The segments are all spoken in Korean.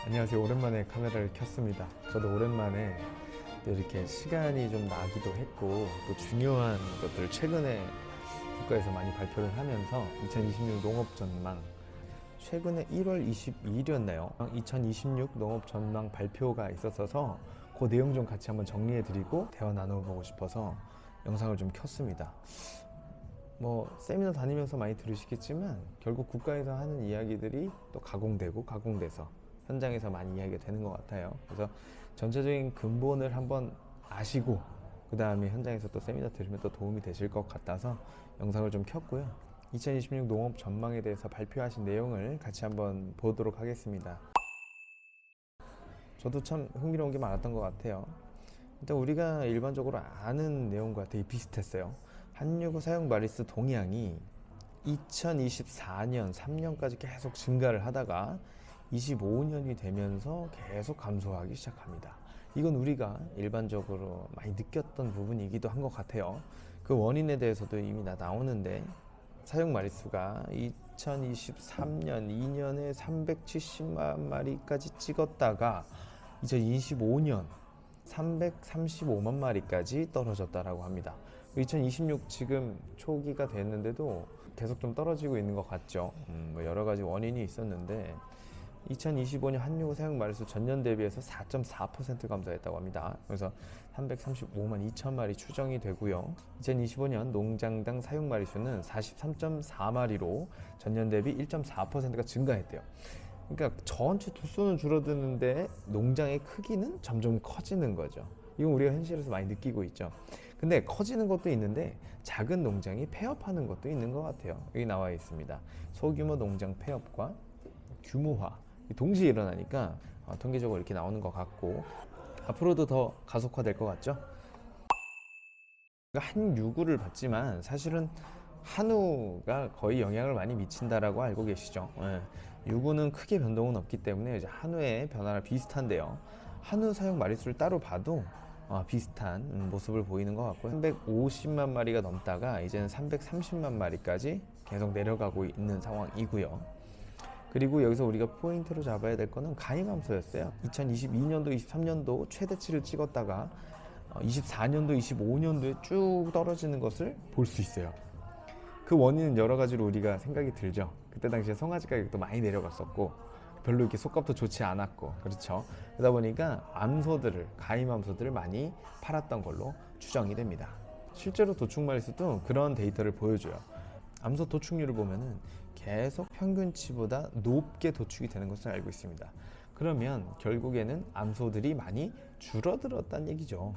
안녕하세요. 오랜만에 카메라를 켰습니다. 저도 오랜만에 또 이렇게 시간이 좀 나기도 했고 또 중요한 것들을 최근에 국가에서 많이 발표를 하면서 2026 농업 전망, 최근에 1월 22일이었나요? 2026 농업 전망 발표가 있었어서 그 내용 좀 같이 한번 정리해 드리고 대화 나눠보고 싶어서 영상을 좀 켰습니다. 세미나 다니면서 많이 들으시겠지만 결국 국가에서 하는 이야기들이 또 가공돼서 현장에서 많이 이야기가 되는 것 같아요. 그래서 전체적인 근본을 한번 아시고 그 다음에 현장에서 또 세미나 들으면 또 도움이 되실 것 같아서 영상을 좀 켰고요. 2026 농업 전망에 대해서 발표하신 내용을 같이 한번 보도록 하겠습니다. 저도 참 흥미로운 게 많았던 것 같아요. 일단 우리가 일반적으로 아는 내용과 되게 비슷했어요. 한유구 사용 마리수 동향이 2024년 3년까지 계속 증가를 하다가 25년이 되면서 계속 감소하기 시작합니다. 이건 우리가 일반적으로 많이 느꼈던 부분이기도 한 것 같아요. 그 원인에 대해서도 이미 나오는데, 사용 마리수가 2023년 2년에 370만 마리까지 찍었다가 2025년 335만 마리까지 떨어졌다라고 합니다. 2026 지금 초기가 됐는데도 계속 좀 떨어지고 있는 것 같죠. 여러 가지 원인이 있었는데 2025년 한유 사용 마리수 전년 대비해서 4.4% 감소했다고 합니다. 그래서 335만 2천 마리 추정이 되고요. 2025년 농장당 사용 마리수는 43.4마리로 전년 대비 1.4%가 증가했대요. 그러니까 전체 두수는 줄어드는데 농장의 크기는 점점 커지는 거죠. 이건 우리가 현실에서 많이 느끼고 있죠. 근데 커지는 것도 있는데 작은 농장이 폐업하는 것도 있는 것 같아요. 여기 나와 있습니다. 소규모 농장 폐업과 규모화 동시에 일어나니까 통계적으로 이렇게 나오는 것 같고, 앞으로도 더 가속화될 것 같죠. 한유구를 봤지만 사실은 한우가 거의 영향을 많이 미친다라고 알고 계시죠. 유구는 크게 변동은 없기 때문에 이제 한우의 변화랑 비슷한데요. 한우 사용 마리수를 따로 봐도 비슷한 모습을 보이는 것 같고요. 350만 마리가 넘다가 이제는 330만 마리까지 계속 내려가고 있는 상황이고요. 그리고 여기서 우리가 포인트로 잡아야 될 거는 가임 감소였어요. 2022년도, 23년도 최대치를 찍었다가 24년도, 25년도에 쭉 떨어지는 것을 볼 수 있어요. 그 원인은 여러 가지로 우리가 생각이 들죠. 그때 당시에 송아지 가격도 많이 내려갔었고 별로 이렇게 속값도 좋지 않았고, 그렇죠. 그러다 보니까 가임 암소들을 많이 팔았던 걸로 추정이 됩니다. 실제로 도축 마리수도 그런 데이터를 보여줘요. 암소 도축률을 보면은 계속 평균치보다 높게 도축이 되는 것을 알고 있습니다. 그러면 결국에는 암소들이 많이 줄어들었다는 얘기죠.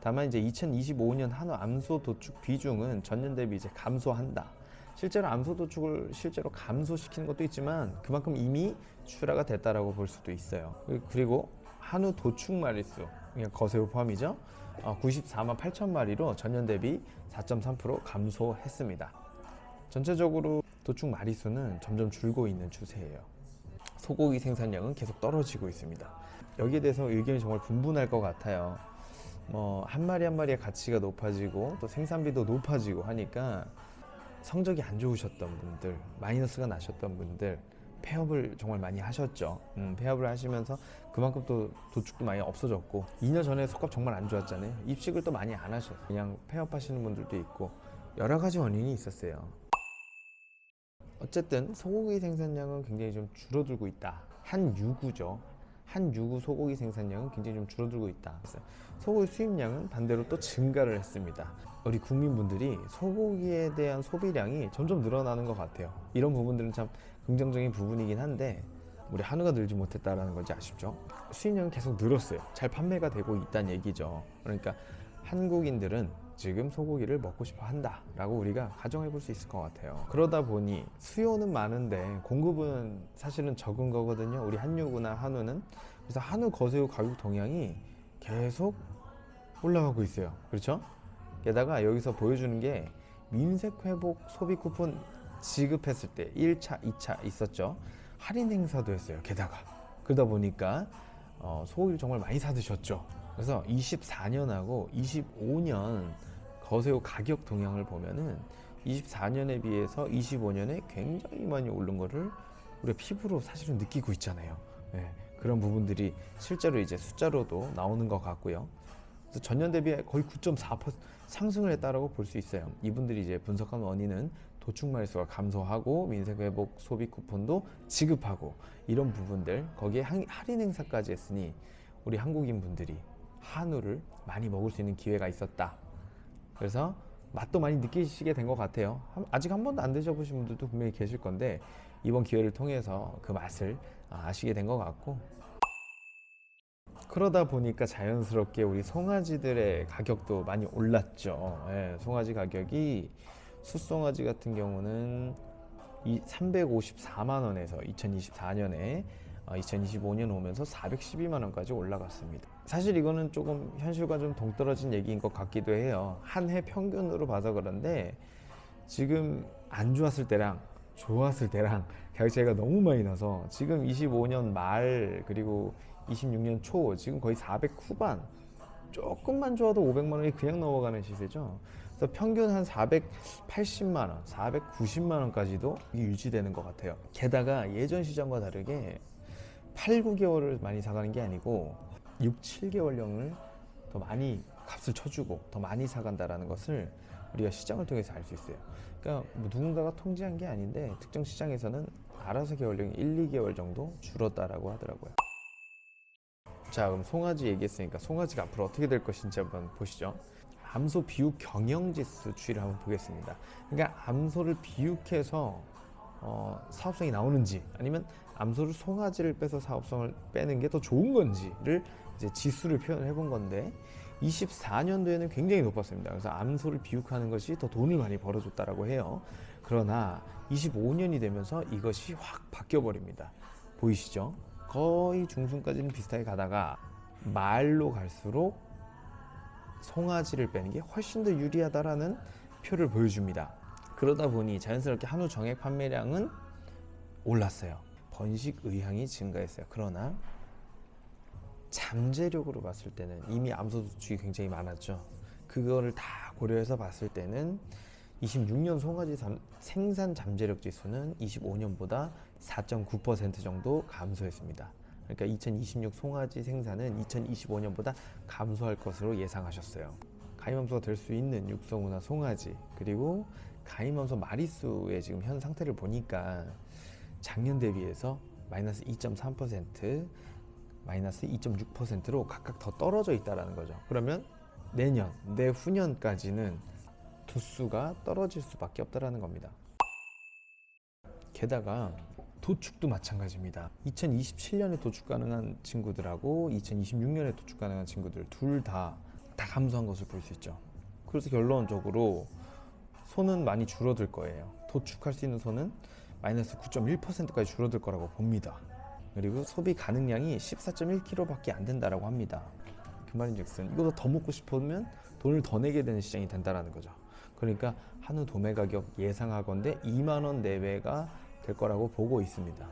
다만 이제 2025년 한우 암소 도축 비중은 전년 대비 이제 감소한다. 실제로 암소 도축을 감소시키는 것도 있지만 그만큼 이미 출하가 됐다라고 볼 수도 있어요. 그리고 한우 도축 마리수, 거세우 포함이죠. 94만 8천 마리로 전년 대비 4.3% 감소했습니다. 전체적으로 도축 마리수는 점점 줄고 있는 추세예요. 소고기 생산량은 계속 떨어지고 있습니다. 여기에 대해서 의견이 정말 분분할 것 같아요. 한 마리 한 마리의 가치가 높아지고 또 생산비도 높아지고 하니까 성적이 안 좋으셨던 분들, 마이너스가 나셨던 분들 폐업을 정말 많이 하셨죠. 폐업을 하시면서 그만큼 또 도축도 많이 없어졌고, 2년 전에 속값 정말 안 좋았잖아요. 입식을 또 많이 안 하셨어요. 그냥 폐업하시는 분들도 있고 여러 가지 원인이 있었어요. 어쨌든 소고기 생산량은 굉장히 좀 줄어들고 있다. 한유구죠. 한유구 소고기 생산량은 굉장히 좀 줄어들고 있다. 소고기 수입량은 반대로 또 증가를 했습니다. 우리 국민분들이 소고기에 대한 소비량이 점점 늘어나는 것 같아요. 이런 부분들은 참 긍정적인 부분이긴 한데 우리 한우가 늘지 못했다라는 건지 아쉽죠. 수입량은 계속 늘었어요. 잘 판매가 되고 있다는 얘기죠. 그러니까 한국인들은 지금 소고기를 먹고 싶어 한다 라고 우리가 가정해 볼 수 있을 것 같아요. 그러다 보니 수요는 많은데 공급은 사실은 적은 거거든요. 우리 한유구나 한우는. 그래서 한우 거세우 가격 동향이 계속 올라가고 있어요. 그렇죠? 게다가 여기서 보여주는 게 민색 회복 소비 쿠폰 지급했을 때 1차, 2차 있었죠. 할인 행사도 했어요. 게다가 그러다 보니까 소고기를 정말 많이 사드셨죠. 그래서 24년하고 25년 거세우 가격 동향을 보면은 24년에 비해서 25년에 굉장히 많이 오른 거를 우리가 피부로 사실은 느끼고 있잖아요. 그런 부분들이 실제로 이제 숫자로도 나오는 것 같고요. 그래서 전년 대비 거의 9.4% 상승을 했다라고 볼 수 있어요. 이분들이 이제 분석한 원인은 도축 마일수가 감소하고 민생회복 소비 쿠폰도 지급하고 이런 부분들, 거기에 할인 행사까지 했으니 우리 한국인 분들이 한우를 많이 먹을 수 있는 기회가 있었다. 그래서 맛도 많이 느끼시게 된 것 같아요. 아직 한 번도 안 드셔보신 분들도 분명히 계실 건데 이번 기회를 통해서 그 맛을 아시게 된 것 같고, 그러다 보니까 자연스럽게 우리 송아지들의 가격도 많이 올랐죠. 송아지 가격이 숫송아지 같은 경우는 354만 원에서 2024년에 2025년 오면서 412만 원까지 올라갔습니다. 사실 이거는 조금 현실과 좀 동떨어진 얘기인 것 같기도 해요. 한 해 평균으로 봐서 그런데 지금 안 좋았을 때랑 좋았을 때랑 가격 차이가 너무 많이 나서 지금 25년 말 그리고 26년 초 지금 거의 400 후반, 조금만 좋아도 500만 원이 그냥 넘어가는 시세죠. 그래서 평균 한 480만 원, 490만 원까지도 유지되는 것 같아요. 게다가 예전 시장과 다르게 8, 9개월을 많이 사가는 게 아니고 6, 7개월령을 더 많이 값을 쳐주고 더 많이 사간다라는 것을 우리가 시장을 통해서 알 수 있어요. 그러니까 뭐 누군가가 통제한 게 아닌데 특정 시장에서는 알아서 개월령이 1, 2개월 정도 줄었다라고 하더라고요. 자, 그럼 송아지 얘기했으니까 송아지가 앞으로 어떻게 될 것인지 한번 보시죠. 암소 비육 경영지수 추이를 한번 보겠습니다. 그러니까 암소를 비육해서 사업성이 나오는지 아니면 암소를 송아지를 빼서 사업성을 빼는 게 더 좋은 건지를 이제 지수를 표현을 해본 건데 24년도에는 굉장히 높았습니다. 그래서 암소를 비육하는 것이 더 돈을 많이 벌어줬다라고 해요. 그러나 25년이 되면서 이것이 확 바뀌어 버립니다. 보이시죠? 거의 중순까지는 비슷하게 가다가 말로 갈수록 송아지를 빼는 게 훨씬 더 유리하다라는 표를 보여줍니다. 그러다 보니 자연스럽게 한우 정액 판매량은 올랐어요. 번식 의향이 증가했어요. 그러나 잠재력으로 봤을 때는 이미 암소 도축이 굉장히 많았죠. 그거를 다 고려해서 봤을 때는 26년 송아지 생산 잠재력 지수는 25년보다 4.9% 정도 감소했습니다. 그러니까 2026 송아지 생산은 2025년보다 감소할 것으로 예상하셨어요. 가임암소가 될 수 있는 육성우나 송아지, 그리고 가임암소 마리수의 지금 현 상태를 보니까 작년 대비해서 마이너스 2.3%, 마이너스 2.6%로 각각 더 떨어져 있다는 거죠. 그러면 내년, 내후년까지는 두수가 떨어질 수밖에 없다는 겁니다. 게다가 도축도 마찬가지입니다. 2027년에 도축 가능한 친구들하고 2026년에 도축 가능한 친구들 둘 다 감소한 것을 볼 수 있죠. 그래서 결론적으로 소는 많이 줄어들 거예요. 도축할 수 있는 소는 마이너스 9.1%까지 줄어들 거라고 봅니다. 그리고 소비 가능량이 14.1kg밖에 안 된다라고 합니다. 그 말인즉슨 이거보다 더 먹고 싶으면 돈을 더 내게 되는 시장이 된다라는 거죠. 그러니까 한우 도매 가격 예상하건대 2만 원 내외가 될 거라고 보고 있습니다.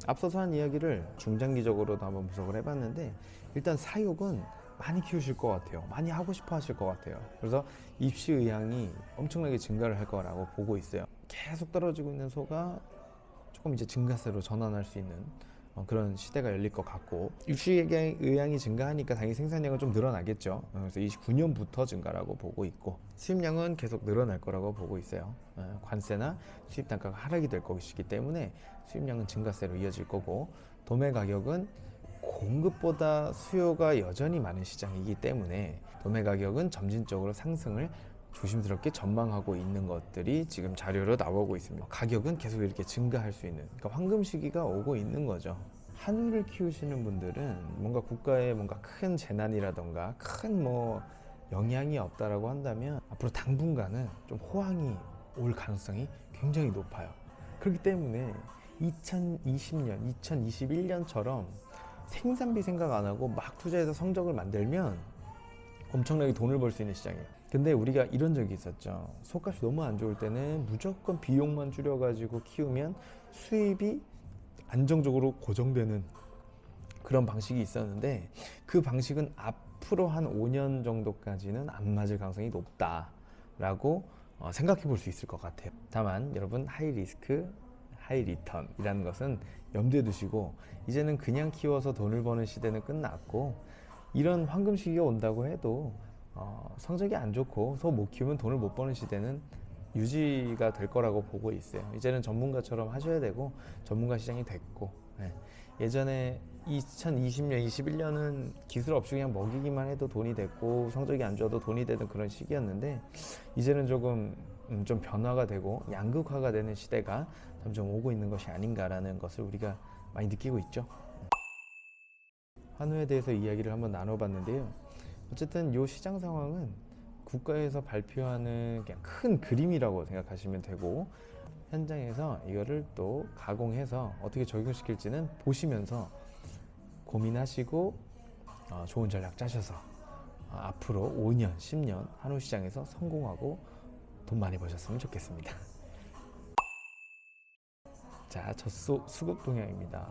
앞서서 한 이야기를 중장기적으로도 한번 분석을 해봤는데 일단 사육은 많이 키우실 것 같아요. 많이 하고 싶어 하실 것 같아요. 그래서 입시 의향이 엄청나게 증가를 할 거라고 보고 있어요. 계속 떨어지고 있는 소가 조금 이제 증가세로 전환할 수 있는 그런 시대가 열릴 것 같고, 입시 의향이 증가하니까 당연히 생산량은 좀 늘어나겠죠. 그래서 29년부터 증가라고 보고 있고 수입량은 계속 늘어날 거라고 보고 있어요. 관세나 수입 단가가 하락이 될 것이기 때문에 수입량은 증가세로 이어질 거고, 도매 가격은 공급보다 수요가 여전히 많은 시장이기 때문에 도매 가격은 점진적으로 상승을 조심스럽게 전망하고 있는 것들이 지금 자료로 나오고 있습니다. 가격은 계속 이렇게 증가할 수 있는, 그러니까 황금 시기가 오고 있는 거죠. 한우를 키우시는 분들은 뭔가 국가에 뭔가 큰 재난이라던가 큰 영향이 없다라고 한다면 앞으로 당분간은 좀 호황이 올 가능성이 굉장히 높아요. 그렇기 때문에 2020년, 2021년처럼 생산비 생각 안 하고 막 투자해서 성적을 만들면 엄청나게 돈을 벌 수 있는 시장이에요. 근데 우리가 이런 적이 있었죠. 소값이 너무 안 좋을 때는 무조건 비용만 줄여가지고 키우면 수입이 안정적으로 고정되는 그런 방식이 있었는데 그 방식은 앞으로 한 5년 정도까지는 안 맞을 가능성이 높다라고 생각해 볼 수 있을 것 같아요. 다만 여러분, 하이 리스크 하이 리턴이라는 것은 염두에 두시고, 이제는 그냥 키워서 돈을 버는 시대는 끝났고, 이런 황금 시기가 온다고 해도 성적이 안 좋고 소 못 키우면 돈을 못 버는 시대는 유지가 될 거라고 보고 있어요. 이제는 전문가처럼 하셔야 되고, 전문가 시장이 됐고, 예전에 2020년, 21년은 기술 없이 그냥 먹이기만 해도 돈이 됐고 성적이 안 좋아도 돈이 되던 그런 시기였는데, 이제는 조금 좀 변화가 되고 양극화가 되는 시대가 점점 오고 있는 것이 아닌가라는 것을 우리가 많이 느끼고 있죠. 한우에 대해서 이야기를 한번 나눠봤는데요. 어쨌든 이 시장 상황은 국가에서 발표하는 그냥 큰 그림이라고 생각하시면 되고, 현장에서 이거를 또 가공해서 어떻게 적용시킬지는 보시면서 고민하시고 좋은 전략 짜셔서 앞으로 5년, 10년 한우 시장에서 성공하고 돈 많이 버셨으면 좋겠습니다. 자, 젖소 수급 동향입니다.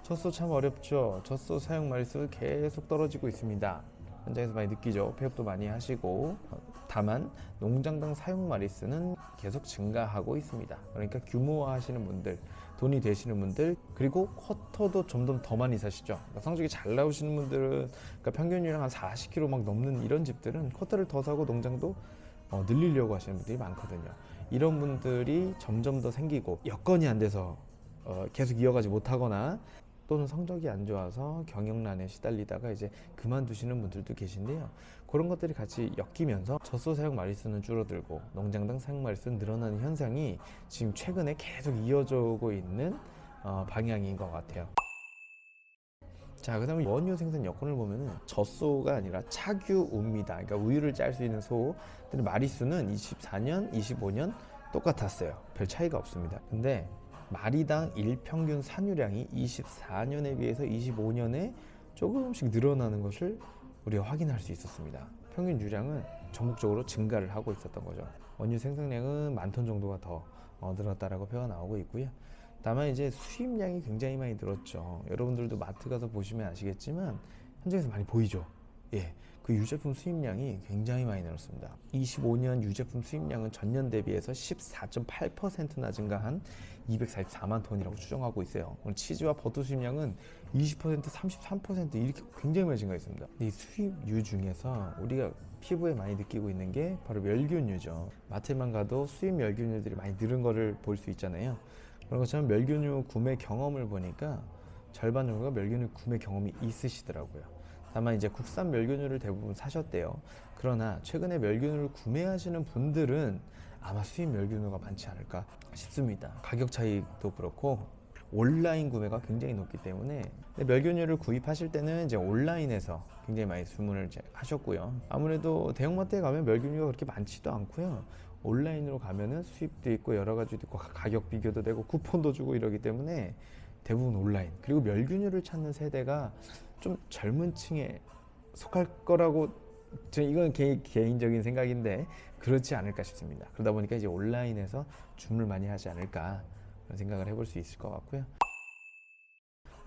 젖소 참 어렵죠. 젖소 사용 마리수 계속 떨어지고 있습니다. 현장에서 많이 느끼죠. 폐업도 많이 하시고, 다만 농장당 사용 마리수는 계속 증가하고 있습니다. 그러니까 규모화 하시는 분들, 돈이 되시는 분들, 그리고 쿼터도 점점 더 많이 사시죠. 그러니까 성적이 잘 나오시는 분들은, 그러니까 평균이랑 한 40kg 막 넘는 이런 집들은 쿼터를 더 사고 농장도 늘리려고 하시는 분들이 많거든요. 이런 분들이 점점 더 생기고, 여건이 안 돼서 계속 이어가지 못하거나, 또는 성적이 안 좋아서 경영난에 시달리다가 이제 그만두시는 분들도 계신데요. 그런 것들이 같이 엮이면서 젖소 사용 마리수는 줄어들고 농장당 사용 마리수는 늘어나는 현상이 지금 최근에 계속 이어져 오고 있는 방향인 것 같아요. 자, 그 다음에 원유 생산 여건을 보면은 젖소가 아니라 차규우입니다. 그러니까 우유를 짤 수 있는 소들의 마리수는 24년, 25년 똑같았어요. 별 차이가 없습니다. 근데 마리당 일평균 산유량이 24년에 비해서 25년에 조금씩 늘어나는 것을 우리가 확인할 수 있었습니다. 평균 유량은 전국적으로 증가를 하고 있었던 거죠. 원유 생산량은 10,000톤 정도가 더 늘었다라고 표가 나오고 있고요. 다만 이제 수입량이 굉장히 많이 늘었죠. 여러분들도 마트 가서 보시면 아시겠지만 현장에서 많이 보이죠. 예, 그 유제품 수입량이 굉장히 많이 늘었습니다. 25년 유제품 수입량은 전년 대비해서 14.8%나 증가한 244만 톤이라고 추정하고 있어요. 오늘 치즈와 버터 수입량은 20%, 33% 이렇게 굉장히 많이 증가했습니다. 이 수입유 중에서 우리가 피부에 많이 느끼고 있는 게 바로 멸균유죠. 마트에만 가도 수입 멸균유들이 많이 늘은 거를 볼 수 있잖아요. 그런 것처럼 멸균유 구매 경험을 보니까 절반 정도가 멸균유 구매 경험이 있으시더라고요. 다만 이제 국산 멸균유를 대부분 사셨대요. 그러나 최근에 멸균유를 구매하시는 분들은 아마 수입 멸균유가 많지 않을까 싶습니다. 가격 차이도 그렇고 온라인 구매가 굉장히 높기 때문에, 멸균유를 구입하실 때는 이제 온라인에서 굉장히 많이 주문을 하셨고요. 아무래도 대형마트에 가면 멸균유가 그렇게 많지도 않고요. 온라인으로 가면은 수입도 있고 여러 가지도 있고 가격 비교도 되고 쿠폰도 주고 이러기 때문에 대부분 온라인, 그리고 멸균유를 찾는 세대가 좀 젊은 층에 속할 거라고, 이건 개인적인 생각인데 그렇지 않을까 싶습니다. 그러다 보니까 이제 온라인에서 주문을 많이 하지 않을까 그런 생각을 해볼 수 있을 것 같고요.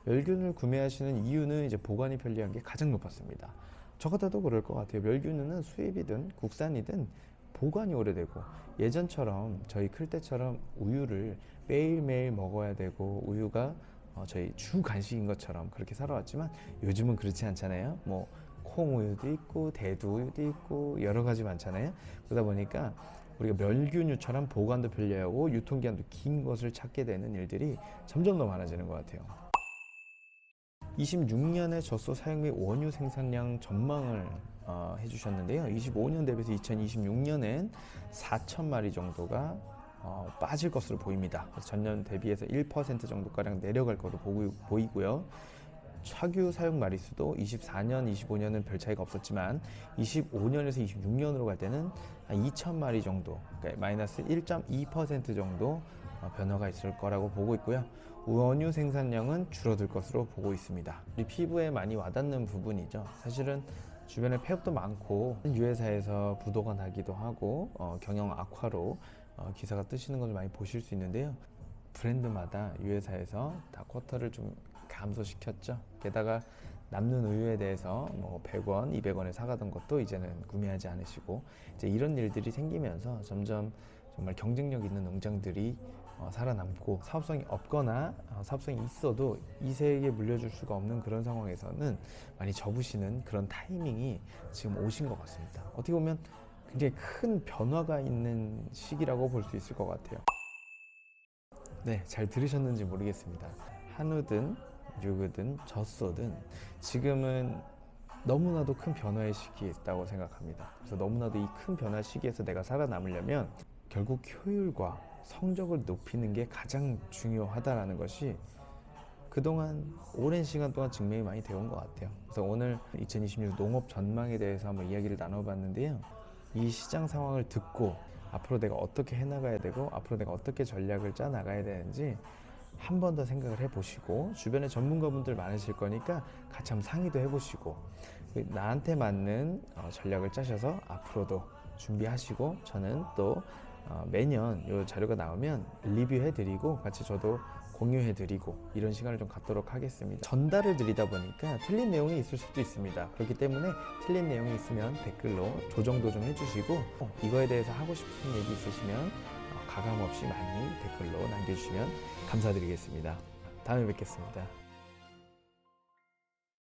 멸균을 구매하시는 이유는 이제 보관이 편리한 게 가장 높았습니다. 저 같아도 그럴 것 같아요. 멸균은 수입이든 국산이든 보관이 오래되고, 예전처럼 저희 클 때처럼 우유를 매일매일 먹어야 되고 우유가 저희 주 간식인 것처럼 그렇게 살아왔지만 요즘은 그렇지 않잖아요. 뭐 콩우유도 있고 대두우유도 있고 여러 가지 많잖아요. 그러다 보니까 우리가 멸균유처럼 보관도 편리하고 유통기한도 긴 것을 찾게 되는 일들이 점점 더 많아지는 것 같아요. 26년의 젖소 사용 및 원유 생산량 전망을 해주셨는데요. 25년 대비해서 2026년엔 4,000마리 정도가 빠질 것으로 보입니다. 그래서 전년 대비해서 1% 정도가량 내려갈 것으로 보이고요. 차규 사용 마리수도 24년, 25년은 별 차이가 없었지만 25년에서 26년으로 갈 때는 한 2,000마리 정도, 그러니까 마이너스 1.2% 정도 변화가 있을 거라고 보고 있고요. 원유 생산량은 줄어들 것으로 보고 있습니다. 우리 피부에 많이 와닿는 부분이죠. 사실은 주변에 폐업도 많고 유회사에서 부도가 나기도 하고 경영 악화로 기사가 뜨시는 것을 많이 보실 수 있는데요. 브랜드마다 유회사에서 다 쿼터를 좀 감소시켰죠. 게다가 남는 우유에 대해서 뭐 100원, 200원에 사가던 것도 이제는 구매하지 않으시고, 이제 이런 일들이 생기면서 점점 정말 경쟁력 있는 농장들이 살아남고, 사업성이 없거나 사업성이 있어도 이세에게 물려줄 수가 없는 그런 상황에서는 많이 접으시는 그런 타이밍이 지금 오신 것 같습니다. 어떻게 보면 굉장히 큰 변화가 있는 시기라고 볼 수 있을 것 같아요. 네, 잘 들으셨는지 모르겠습니다. 한우든 류그든 젖소든 지금은 너무나도 큰 변화의 시기에 있다고 생각합니다. 그래서 너무나도 이 큰 변화 시기에서 내가 살아남으려면 결국 효율과 성적을 높이는 게 가장 중요하다라는 것이 그동안 오랜 시간 동안 증명이 많이 되어 온 것 같아요. 그래서 오늘 2026 농업 전망에 대해서 한번 이야기를 나눠봤는데요. 이 시장 상황을 듣고 앞으로 내가 어떻게 해나가야 되고 앞으로 내가 어떻게 전략을 짜 나가야 되는지 한 번 더 생각을 해보시고, 주변에 전문가분들 많으실 거니까 같이 한번 상의도 해보시고 나한테 맞는 전략을 짜셔서 앞으로도 준비하시고, 저는 또 매년 이 자료가 나오면 리뷰해드리고 같이 저도 공유해드리고 이런 시간을 좀 갖도록 하겠습니다. 전달을 드리다 보니까 틀린 내용이 있을 수도 있습니다. 그렇기 때문에 틀린 내용이 있으면 댓글로 조정도 좀 해주시고, 이거에 대해서 하고 싶은 얘기 있으시면 가감 없이 많이 댓글로 남겨주시면 감사드리겠습니다. 다음에 뵙겠습니다.